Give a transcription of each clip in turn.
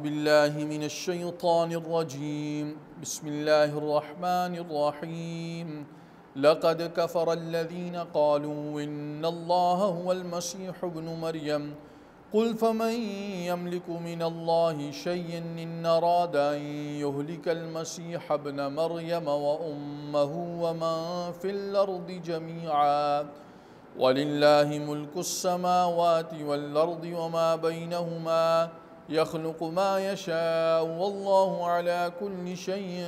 بالله من الشيطان الرجيم بسم الله الرحمن الرحيم لقد كفر الذين قالوا إن الله هو المسيح ابن مريم قل فمن يملك من الله شيئا إن أراد أن يهلك المسيح ابن مريم وأمه ومن في الأرض جميعا ولله ملك السماوات والأرض وما بينهما يخلق ما يشاء والله على كل شيء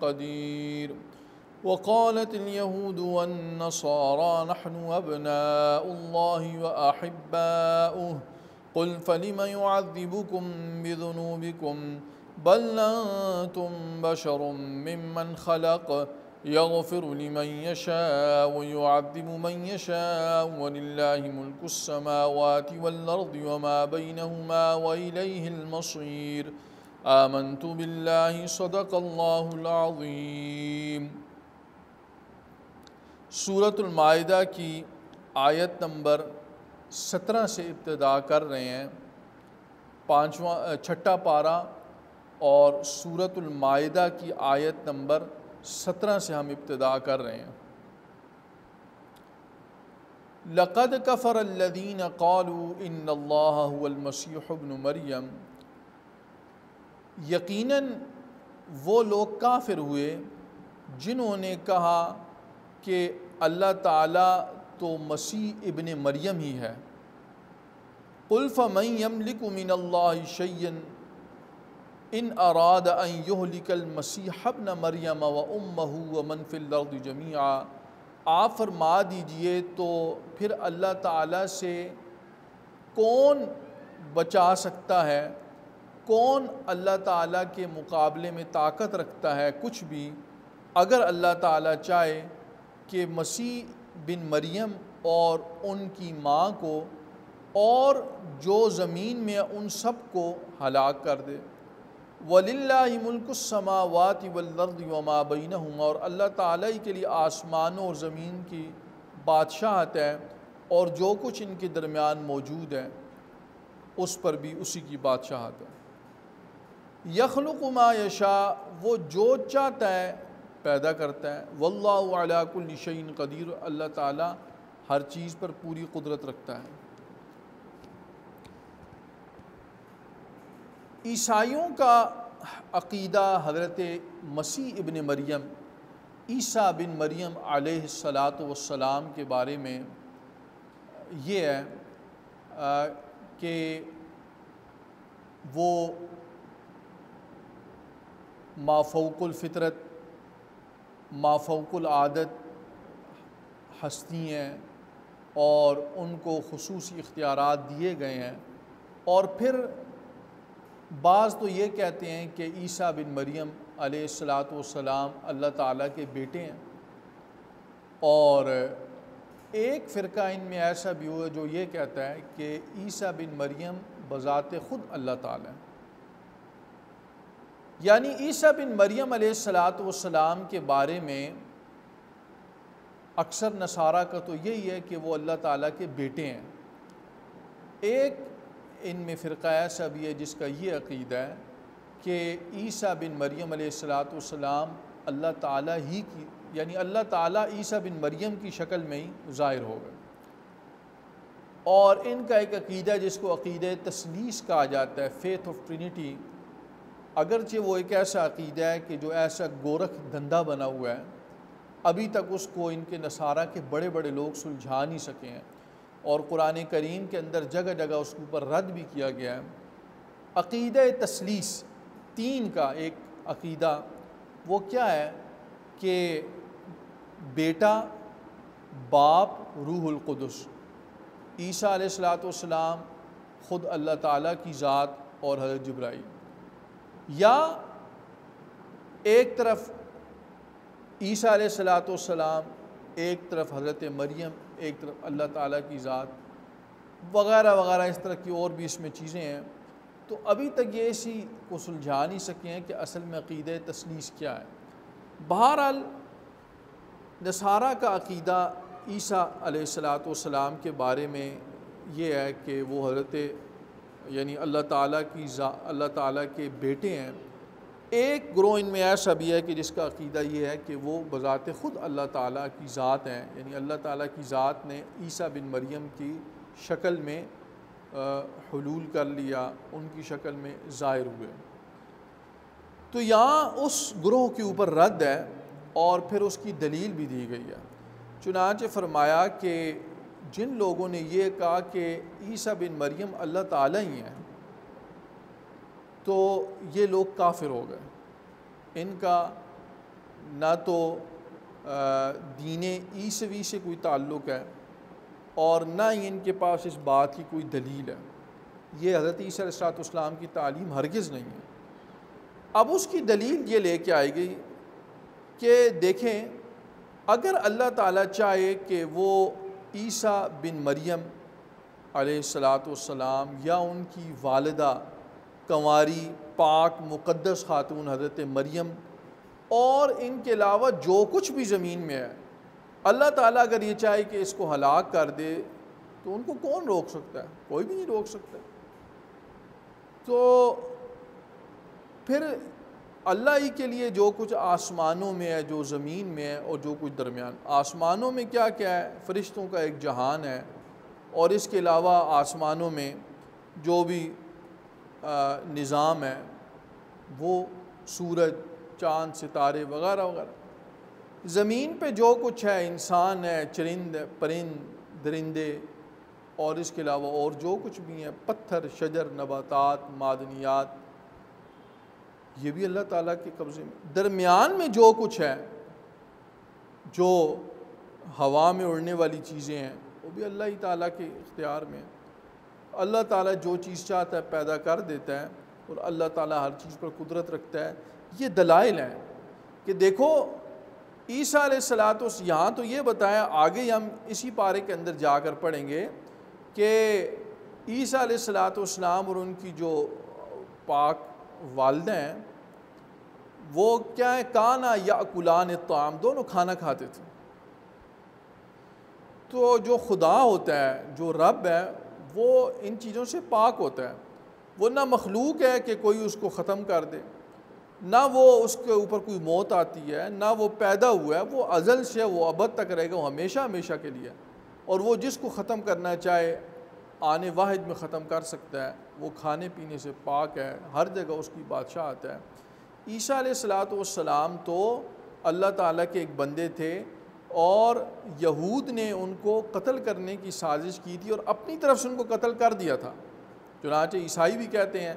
قدير وقالت اليهود والنصارى نحن أبناء الله وأحباؤه قل فلم يعذبكم بذنوبكم بل أنتم بشر ممن خلق يغفر لمن يشاء ويعذب من يشاء ولله ملك السماوات والأرض وما بينهما وإليه المصير آمنت بالله صدق اللہ العظیم۔ سورۃ المائدہ کی آیت نمبر 17 سے ابتدا کر رہے ہیں، چھٹا پارہ، اور سورۃ المائدہ کی آیت نمبر 17 سے ہم ابتدا کر رہے ہیں۔ لقد کفر الذین قالوا ان اللہ هو المسیح ابن مریم، یقیناً وہ لوگ کافر ہوئے جنہوں نے کہا کہ اللہ تعالیٰ تو مسیح ابن مریم ہی ہے۔ قل فمن یملک من اللہ شیئا ان اراد ان یہلک المسیح ابن مریم وامہ ومن فی الارض جمیعا، آپ فرما دیجئے تو پھر اللہ تعالیٰ سے کون بچا سکتا ہے، کون اللہ تعالیٰ کے مقابلے میں طاقت رکھتا ہے کچھ بھی، اگر اللہ تعالیٰ چاہے کہ مسیح بن مریم اور ان کی ماں کو اور جو زمین میں ان سب کو ہلاک کر دے۔ وَلِلَّهِ مُلْكُ السَّمَاوَاتِ وَالْأَرْضِ وَمَا بَيْنَهُمَا، اور اللہ تعالیٰ کے لیے آسمانوں اور زمین کی بادشاہت ہے اور جو کچھ ان کے درمیان موجود ہے اس پر بھی اسی کی بادشاہت ہے۔ يَخْلُقُ مَا يَشَاءُ، وہ جو چاہتا ہے پیدا کرتا ہے۔ وَاللَّهُ عَلَى كُلِّ شَيْءٍ قَدِيرٌ، اللہ تعالیٰ ہر چیز پر پوری قدرت رکھتا ہے۔ عیسائیوں کا عقیدہ حضرت مسیح ابن مریم، عیسیٰ بن مریم علیہ السلام کے بارے میں یہ ہے کہ وہ مافوق الفطرت، مافوق العادت ہستی ہیں اور ان کو خصوصی اختیارات دیے گئے ہیں، اور پھر بعض تو یہ کہتے ہیں کہ عیسیٰ بن مریم علیہ السلام اللہ تعالیٰ کے بیٹے ہیں، اور ایک فرقہ ان میں ایسا بھی ہوا جو یہ کہتا ہے کہ عیسیٰ بن مریم بذات خود اللہ تعالیٰ ہے۔ یعنی عیسیٰ بن مریم علیہ السلام کے بارے میں اکثر نصارہ کا تو یہی ہے کہ وہ اللہ تعالیٰ کے بیٹے ہیں۔ ایک ان میں فرقہ ایسا بھی ہے جس کا یہ عقیدہ ہے کہ عیسیٰ بن مریم علیہ السلام اللہ تعالیٰ ہی کی، یعنی اللہ تعالیٰ عیسیٰ بن مریم کی شکل میں ہی ظاہر ہو گئے۔ اور ان کا ایک عقیدہ جس کو عقیدہ تثلیث کہا جاتا ہے، فیتھ آف ٹرینٹی، اگرچہ وہ ایک ایسا عقیدہ ہے کہ جو ایسا گورکھ دھندا بنا ہوا ہے، ابھی تک اس کو ان کے نصارہ کے بڑے بڑے لوگ سلجھا نہیں سکے ہیں، اور قرآن کریم کے اندر جگہ جگہ اس کے اوپر رد بھی کیا گیا ہے۔ عقیدہ تثلیث تین کا ایک عقیدہ وہ کیا ہے کہ بیٹا، باپ، روح القدس، عیسیٰ علیہ السلام خود اللہ تعالیٰ کی ذات اور حضرت جبرائیل، یا ایک طرف عیسیٰ علیہ السلام، ایک طرف حضرت مریم، ایک طرف اللہ تعالیٰ کی ذات، وغیرہ وغیرہ اس طرح کی اور بھی اس میں چیزیں ہیں۔ تو ابھی تک یہ اسی کو سلجھا نہیں سکے ہیں کہ اصل میں عقیدہ تثلیث کیا ہے۔ بہرحال نصارہ کا عقیدہ عیسیٰ علیہ السلام کے بارے میں یہ ہے کہ وہ حضرت یعنی اللہ تعالیٰ کے بیٹے ہیں، ایک گروہ ان میں ایسا بھی ہے کہ جس کا عقیدہ یہ ہے کہ وہ بذات خود اللہ تعالیٰ کی ذات ہیں، یعنی اللہ تعالیٰ کی ذات نے عیسیٰ بن مریم کی شکل میں حلول کر لیا، ان کی شکل میں ظاہر ہوئے۔ تو یہاں اس گروہ کے اوپر رد ہے اور پھر اس کی دلیل بھی دی گئی ہے۔ چنانچہ فرمایا کہ جن لوگوں نے یہ کہا کہ عیسیٰ بن مریم اللہ تعالیٰ ہی ہیں، تو یہ لوگ کافر ہو گئے، ان کا نہ تو دین عیسوی سے کوئی تعلق ہے اور نہ ہی ان کے پاس اس بات کی کوئی دلیل ہے۔ یہ حضرت عیسیٰ علیہ السلام کی تعلیم ہرگز نہیں ہے۔ اب اس کی دلیل یہ لے کے آئی گئی کہ دیکھیں، اگر اللہ تعالیٰ چاہے کہ وہ عیسیٰ بن مریم علیہ السلام یا ان کی والدہ کنواری پاک مقدس خاتون حضرت مریم اور ان کے علاوہ جو کچھ بھی زمین میں ہے، اللہ تعالیٰ اگر یہ چاہے کہ اس کو ہلاک کر دے تو ان کو کون روک سکتا ہے؟ کوئی بھی نہیں روک سکتا۔ تو پھر اللہ ہی کے لیے جو کچھ آسمانوں میں ہے، جو زمین میں ہے اور جو کچھ درمیان، آسمانوں میں کیا کیا ہے؟ فرشتوں کا ایک جہان ہے، اور اس کے علاوہ آسمانوں میں جو بھی نظام ہے وہ سورج، چاند، ستارے وغیرہ وغیرہ۔ زمین پہ جو کچھ ہے، انسان ہے، چرند، پرند، درندے اور اس کے علاوہ اور جو کچھ بھی ہیں، پتھر، شجر، نباتات، معدنیات، یہ بھی اللہ تعالیٰ کے قبضے میں۔ درمیان میں جو کچھ ہے، جو ہوا میں اڑنے والی چیزیں ہیں، وہ بھی اللہ ہی تعالیٰ کے اختیار میں۔ اللہ تعالیٰ جو چیز چاہتا ہے پیدا کر دیتا ہے، اور اللہ تعالیٰ ہر چیز پر قدرت رکھتا ہے۔ یہ دلائل ہیں کہ دیکھو عیسیٰ علیہ السلام، یہاں تو یہ بتایا، آگے ہم اسی پارے کے اندر جا کر پڑھیں گے کہ عیسیٰ علیہ السلام اور ان کی جو پاک والدہ ہیں وہ کیا ہے؟ کانا یاکلان الطعام، دونوں کھانا کھاتے تھے۔ تو جو خدا ہوتا ہے، جو رب ہے، وہ ان چیزوں سے پاک ہوتا ہے۔ وہ نہ مخلوق ہے کہ کوئی اس کو ختم کر دے، نہ وہ اس کے اوپر کوئی موت آتی ہے، نہ وہ پیدا ہوا ہے۔ وہ ازل سے، وہ ابد تک رہے گا، وہ ہمیشہ ہمیشہ کے لیے، اور وہ جس کو ختم کرنا چاہے آنے واحد میں ختم کر سکتا ہے۔ وہ کھانے پینے سے پاک ہے، ہر جگہ اس کی بادشاہت ہے۔ عیسیٰ علیہ السلام تو اللہ تعالیٰ کے ایک بندے تھے، اور یہود نے ان کو قتل کرنے کی سازش کی تھی اور اپنی طرف سے ان کو قتل کر دیا تھا۔ چنانچہ عیسائی بھی کہتے ہیں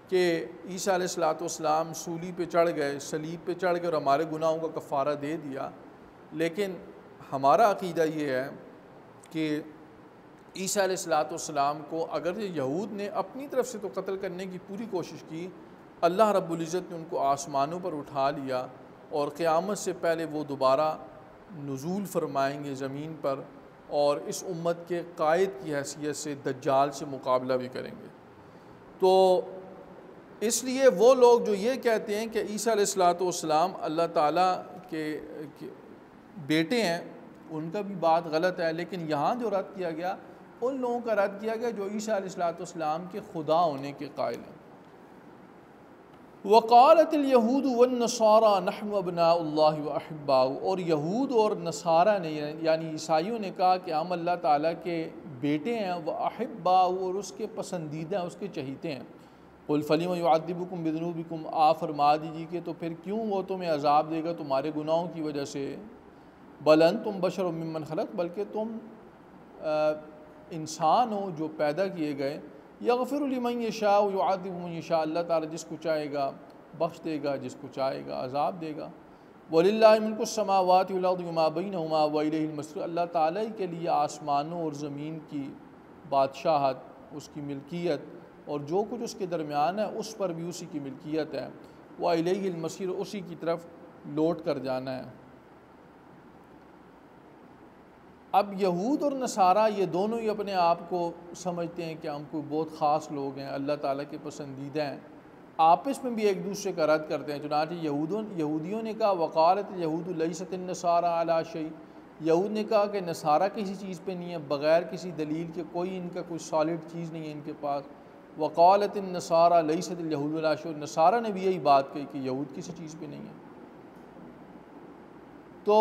کہ عیسیٰ علیہ السلام سولی پہ چڑھ گئے، صلیب پہ چڑھ گئے اور ہمارے گناہوں کا کفارہ دے دیا۔ لیکن ہمارا عقیدہ یہ ہے کہ عیسیٰ علیہ السلام کو اگر یہود نے اپنی طرف سے تو قتل کرنے کی پوری کوشش کی، اللہ رب العزت نے ان کو آسمانوں پر اٹھا لیا، اور قیامت سے پہلے وہ دوبارہ نزول فرمائیں گے زمین پر، اور اس امت کے قائد کی حیثیت سے دجال سے مقابلہ بھی کریں گے۔ تو اس لیے وہ لوگ جو یہ کہتے ہیں کہ عیسیٰ علیہ السلام اللہ تعالیٰ کے بیٹے ہیں، ان کا بھی بات غلط ہے۔ لیکن یہاں جو رد کیا گیا، ان لوگوں کا رد کیا گیا جو عیسیٰ علیہ السلام کے خدا ہونے کے قائل ہیں۔ وقالت الیہود والنصارى نحن ابناء اللہ واحباؤہ، اور یہود اور نصارہ نے یعنی عیسائیوں نے کہا کہ ہم اللہ تعالیٰ کے بیٹے ہیں، واحباؤہ، اور اس کے پسندیدہ ہیں، اس کے چہیتے ہیں۔ قل فلم یعذبکم بذنوبکم، آپ فرما دیجیے کہ تو پھر کیوں وہ تمہیں عذاب دے گا تمہارے گناہوں کی وجہ سے۔ بل انتم بشر ممن خلق، بلکہ تم انسان ہو جو پیدا کیے گئے۔ یغفر لمن یشاء ویعذب من یشاء، اللہ تعالیٰ جس کو چاہے گا بخش دے گا، جس کو چاہے گا عذاب دے گا۔ وَلِلَّهِ مِلْكُ السَّمَاوَاتِ وَالْأَرْضِ وَمَا بَيْنَهُمَا وَإِلَيْهِ الْمَصِيرُ، اللہ تعالیٰ کے لیے آسمانوں اور زمین کی بادشاہت، اس کی ملکیت، اور جو کچھ اس کے درمیان ہے اس پر بھی اسی کی ملکیت ہے۔ وَإِلَيْهِ الْمَصِيرُ، اسی کی طرف لوٹ کر جانا ہے۔ اب یہود اور نصارہ یہ دونوں ہی اپنے آپ کو سمجھتے ہیں کہ ہم کوئی بہت خاص لوگ ہیں، اللہ تعالیٰ کے پسندیدہ ہیں، آپس میں بھی ایک دوسرے کا رد کرتے ہیں۔ چنانچہ یہودیوں نے کہا وقالت الیہود لیست النصارى علی شیء، یہود نے کہا کہ نصارہ کسی چیز پہ نہیں ہے، بغیر کسی دلیل کے، کوئی ان کا کوئی سالڈ چیز نہیں ہے ان کے پاس۔ وقالت النصارى لیست الیہود ولا شیء، نصارہ نے بھی یہی بات کہی کہ یہود کسی چیز پہ نہیں ہے۔ تو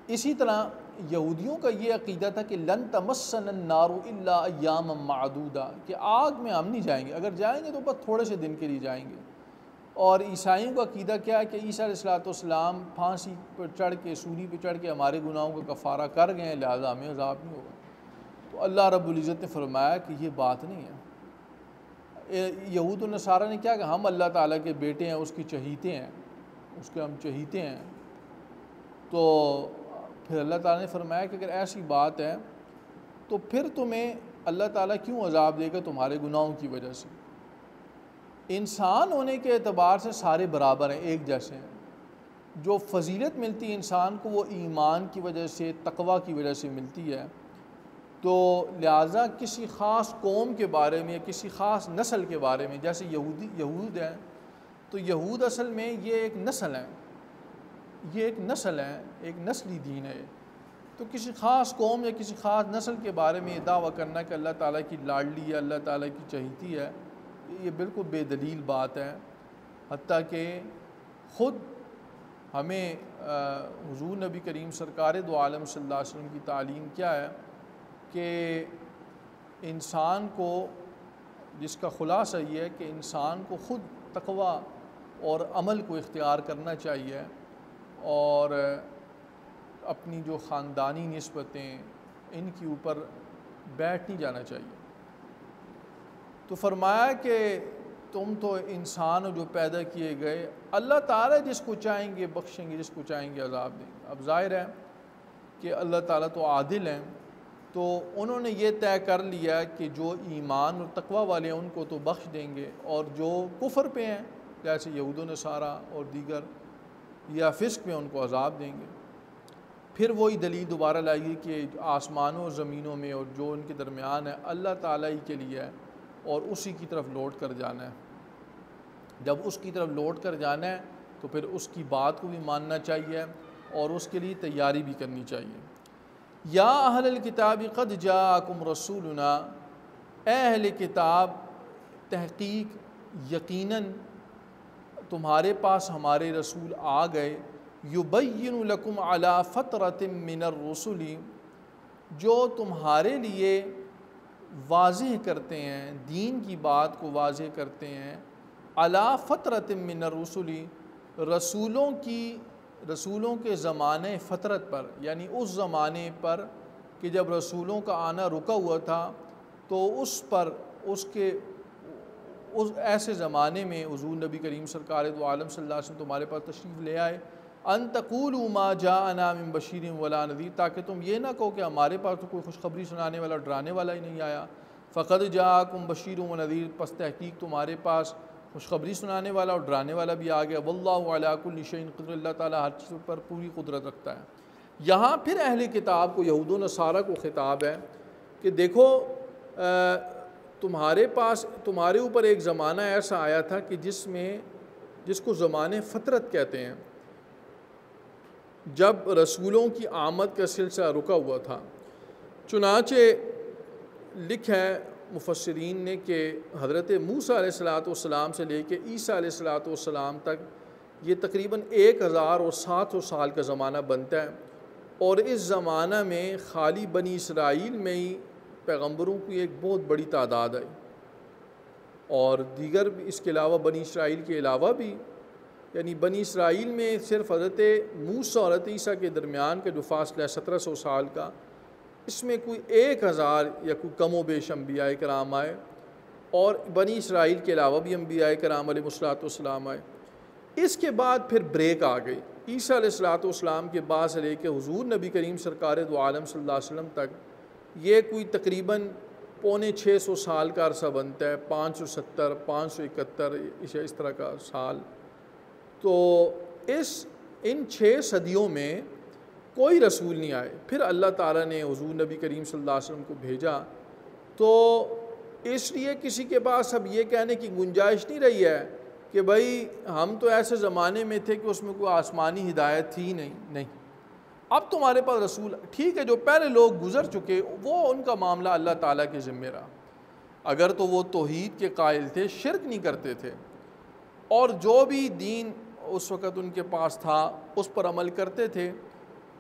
اسی طرح یہودیوں کا یہ عقیدہ تھا کہ لن تمسنا النار الا ایاما معدودہ، کہ آگ میں ہم نہیں جائیں گے، اگر جائیں گے تو بس تھوڑے سے دن کے لیے جائیں گے۔ اور عیسائیوں کا عقیدہ کیا ہے کہ عیسیٰ علیہ السلام پھانسی پر چڑھ کے، سولی پہ چڑھ کے ہمارے گناہوں کا کفارہ کر گئے ہیں، لہذا ہمیں عذاب نہیں ہوگا۔ تو اللہ رب العزت نے فرمایا کہ یہ بات نہیں ہے۔ یہود و نصارہ نے کیا کہا؟ ہم اللہ تعالیٰ کے بیٹے ہیں، اس کی چہیتے ہیں، اس کے ہم چہیتے ہیں۔ تو پھر اللہ تعالیٰ نے فرمایا کہ اگر ایسی بات ہے تو پھر تمہیں اللہ تعالیٰ کیوں عذاب دے گا؟ تمہارے گناہوں کی وجہ سے۔ انسان ہونے کے اعتبار سے سارے برابر ہیں، ایک جیسے ہیں۔ جو فضیلت ملتی ہے انسان کو وہ ایمان کی وجہ سے، تقوی کی وجہ سے ملتی ہے۔ تو لہٰذا کسی خاص قوم کے بارے میں، کسی خاص نسل کے بارے میں، جیسے یہود ہیں، تو یہود اصل میں یہ ایک نسل ہے، یہ ایک نسل ہے، ایک نسلی دین ہے۔ تو کسی خاص قوم یا کسی خاص نسل کے بارے میں یہ دعویٰ کرنا کہ اللہ تعالیٰ کی لاڈلی ہے، اللہ تعالیٰ کی چہیتی ہے، یہ بالکل بے دلیل بات ہے۔ حتیٰ کہ خود ہمیں حضور نبی کریم سرکار دو عالم صلی اللہ علیہ وسلم کی تعلیم کیا ہے کہ انسان کو، جس کا خلاصہ یہ ہے کہ انسان کو خود تقوی اور عمل کو اختیار کرنا چاہیے، اور اپنی جو خاندانی نسبتیں ان کے اوپر بیٹھ نہیں جانا چاہیے۔ تو فرمایا کہ تم تو انسان ہو جو پیدا کیے گئے، اللہ تعالیٰ جس کو چاہیں گے بخشیں گے، جس کو چاہیں گے عذاب دیں گے۔ اب ظاہر ہے کہ اللہ تعالیٰ تو عادل ہیں، تو انہوں نے یہ طے کر لیا کہ جو ایمان اور تقوی والے ہیں ان کو تو بخش دیں گے، اور جو کفر پہ ہیں جیسے یہود و نصارہ اور دیگر یا فسق میں ان کو عذاب دیں گے۔ پھر وہی دلیل دوبارہ لائی گئی کہ آسمانوں اور زمینوں میں اور جو ان کے درمیان ہے اللہ تعالیٰ ہی کے لیے ہے، اور اسی کی طرف لوٹ کر جانا ہے۔ جب اس کی طرف لوٹ کر جانا ہے تو پھر اس کی بات کو بھی ماننا چاہیے اور اس کے لیے تیاری بھی کرنی چاہیے۔ یا اہل الکتاب قد جاءکم رسولنا، اے اہل کتاب تحقیق یقیناً تمہارے پاس ہمارے رسول آ گئے، یبین لکم علی فترۃ من الرسل، جو تمہارے لیے واضح کرتے ہیں، دین کی بات کو واضح کرتے ہیں، علی فترۃ من الرسل، رسولوں کے زمانے فترت پر، یعنی اس زمانے پر کہ جب رسولوں کا آنا رکا ہوا تھا، تو اس پر اس ایسے زمانے میں حضور نبی کریم سرکار دو عالم صلی اللہ علیہ وسلم تمہارے پاس تشریف لے آئے، ان تقولوا ما جاءنا من بشیر ولا نذیر، تاکہ تم یہ نہ کہو کہ ہمارے پاس تو کوئی خوشخبری سنانے والا اور ڈرانے والا ہی نہیں آیا۔ فقد جاءکم بشیر و نذیر، پس تحقیق تمہارے پاس خوشخبری سنانے والا اور ڈرانے والا بھی آ گیا۔ واللہ علی کل شیء قدیر، اللہ تعالیٰ ہر چیز پر پوری قدرت رکھتا ہے۔ یہاں پھر اہل کتاب کو، یہود و نصارہ کو خطاب ہے کہ دیکھو تمہارے اوپر ایک زمانہ ایسا آیا تھا کہ جس کو زمانے فترت کہتے ہیں، جب رسولوں کی آمد کا سلسلہ رکا ہوا تھا۔ چنانچہ لکھا ہے مفسرین نے کہ حضرت موسیٰ علیہ السلام سے لے کے عیسیٰ علیہ السلام تک یہ تقریباً 1007 سال کا زمانہ بنتا ہے، اور اس زمانہ میں خالی بنی اسرائیل میں ہی پیغمبروں کی ایک بہت بڑی تعداد آئی، اور دیگر اس کے علاوہ بنی اسرائیل کے علاوہ بھی، یعنی بنی اسرائیل میں صرف حضرت موسیٰ اور حضرت عیسیٰ کے درمیان کا جو فاصلہ ہے 1700 سال کا، اس میں کوئی 1000 یا کوئی کم و بیش انبیاء کرام آئے، اور بنی اسرائیل کے علاوہ بھی انبیاء کرام علیہ السلام آئے۔ اس کے بعد پھر بریک آ گئی، عیسیٰ علیہ السلام کے بعد سے لے کے حضور نبی کریم سرکار دو عالم صلی اللہ علیہ وسلم تک یہ کوئی تقریباً 650 سال کا عرصہ بنتا ہے، 570 571 اس طرح کا سال۔ تو ان 6 صدیوں میں کوئی رسول نہیں آئے۔ پھر اللہ تعالیٰ نے حضور نبی کریم صلی اللہ علیہ وسلم کو بھیجا، تو اس لیے کسی کے پاس اب یہ کہنے کی گنجائش نہیں رہی ہے کہ بھائی ہم تو ایسے زمانے میں تھے کہ اس میں کوئی آسمانی ہدایت تھی نہیں۔ اب تمہارے پاس رسول، ٹھیک ہے جو پہلے لوگ گزر چکے وہ ان کا معاملہ اللہ تعالیٰ کے ذمہ رہا، اگر تو وہ توحید کے قائل تھے، شرک نہیں کرتے تھے، اور جو بھی دین اس وقت ان کے پاس تھا اس پر عمل کرتے تھے،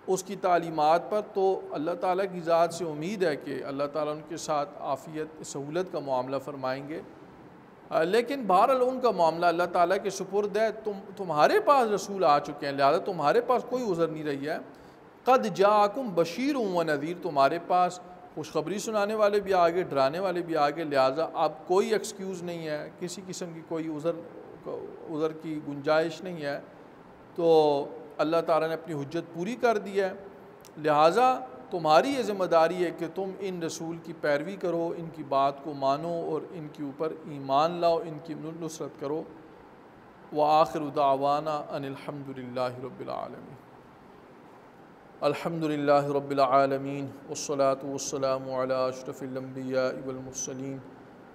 اس کی تعلیمات پر، تو اللہ تعالیٰ کی ذات سے امید ہے کہ اللہ تعالیٰ ان کے ساتھ عافیت سہولت کا معاملہ فرمائیں گے۔ لیکن بہرحال ان کا معاملہ اللہ تعالیٰ کے سپرد ہے، تمہارے پاس رسول آ چکے ہیں، لہذا تمہارے پاس کوئی عذر نہیں رہی ہے۔ قد جاءکم بشیر و نذیر، تمہارے پاس خوشخبری سنانے والے بھی آگے، ڈرانے والے بھی آگے، لہٰذا اب کوئی ایکسکیوز نہیں ہے، کسی قسم کی کوئی عذر کی گنجائش نہیں ہے۔ تو اللہ تعالیٰ نے اپنی حجت پوری کر دی ہے، لہٰذا تمہاری یہ ذمہ داری ہے کہ تم ان رسول کی پیروی کرو، ان کی بات کو مانو اور ان کے اوپر ایمان لاؤ، ان کی نصرت کرو۔ وآخر دعوانا ان الحمد للہ رب العالمین۔ الحمد للہ رب العالمین والصلاة والسلام علی اشرف الانبیاء والمرسلین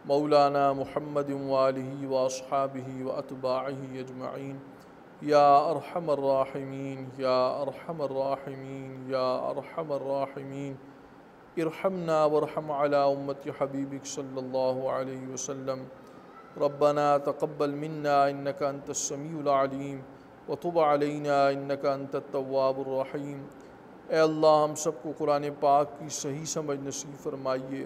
مولانا محمد وآلہ واصحابہ واتباعہ اجمعین۔ یا ارحم الراحمین یا ارحم الراحمین یا ارحم الراحمین، ارحمنا وارحم علی امت حبیبک صلی اللہ علیہ وسلم۔ ربنا تقبل منا انک انت السمیع العلیم وتب علینا انک انت التواب الرحیم۔ اے اللہ ہم سب کو قرآن پاک کی صحیح سمجھ نصیب فرمائیے،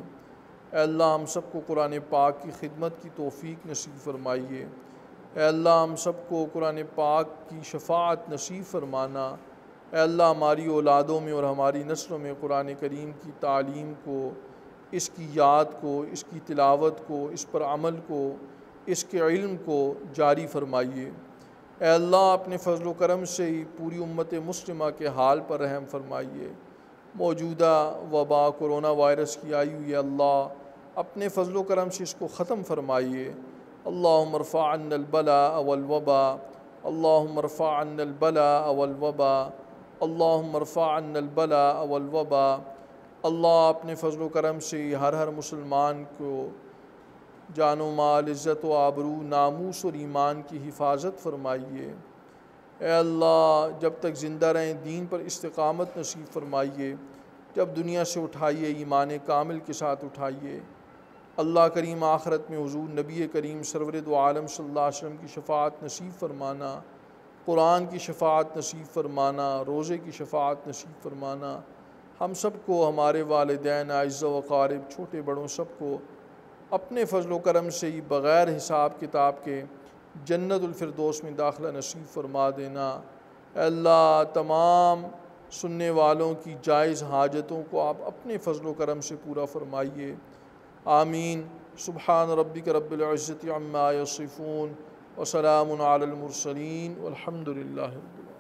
اے اللہ ہم سب کو قرآن پاک کی خدمت کی توفیق نصیب فرمائیے، اے اللہ ہم سب کو قرآن پاک کی شفاعت نصیب فرمانا، اے اللہ ہماری اولادوں میں اور ہماری نسلوں میں قرآن کریم کی تعلیم کو، اس کی یاد کو، اس کی تلاوت کو، اس پر عمل کو، اس کے علم کو جاری فرمائیے۔ اے اللہ اپنے فضل و کرم سے ہی پوری امت مسلمہ کے حال پر رحم فرمائیے۔ موجودہ وبا کرونا وائرس کی آئی ہوئی ہے، اللہ اپنے فضل و کرم سے اس کو ختم فرمائیے۔ اللہم ارفع عنا البلاء والوبا، اللہم ارفع عنا البلاء والوبا، اللہم ارفع عنا البلاء والوبا۔ اللہ اپنے فضل و کرم سے ہر مسلمان کو جان و مال، عزت و آبرو، ناموس اور ایمان کی حفاظت فرمائیے۔ اے اللہ جب تک زندہ رہیں دین پر استقامت نصیب فرمائیے، جب دنیا سے اٹھائیے ایمان کامل کے ساتھ اٹھائیے۔ اللہ کریم آخرت میں حضور نبی کریم سرور دو عالم صلی اللہ علیہ وسلم کی شفاعت نصیب فرمانا، قرآن کی شفاعت نصیب فرمانا، روزے کی شفاعت نصیب فرمانا۔ ہم سب کو، ہمارے والدین، اعزاء و اقارب، چھوٹے بڑوں، سب کو اپنے فضل و کرم سے ہی بغیر حساب کتاب کے جنت الفردوس میں داخلہ نصیب فرما دینا۔ اے اللہ تمام سننے والوں کی جائز حاجتوں کو آپ اپنے فضل و کرم سے پورا فرمائیے۔ آمین۔ سبحان ربک رب العزت عما یصفون وسلام علی المرسلین والحمد للہ رب العالمین۔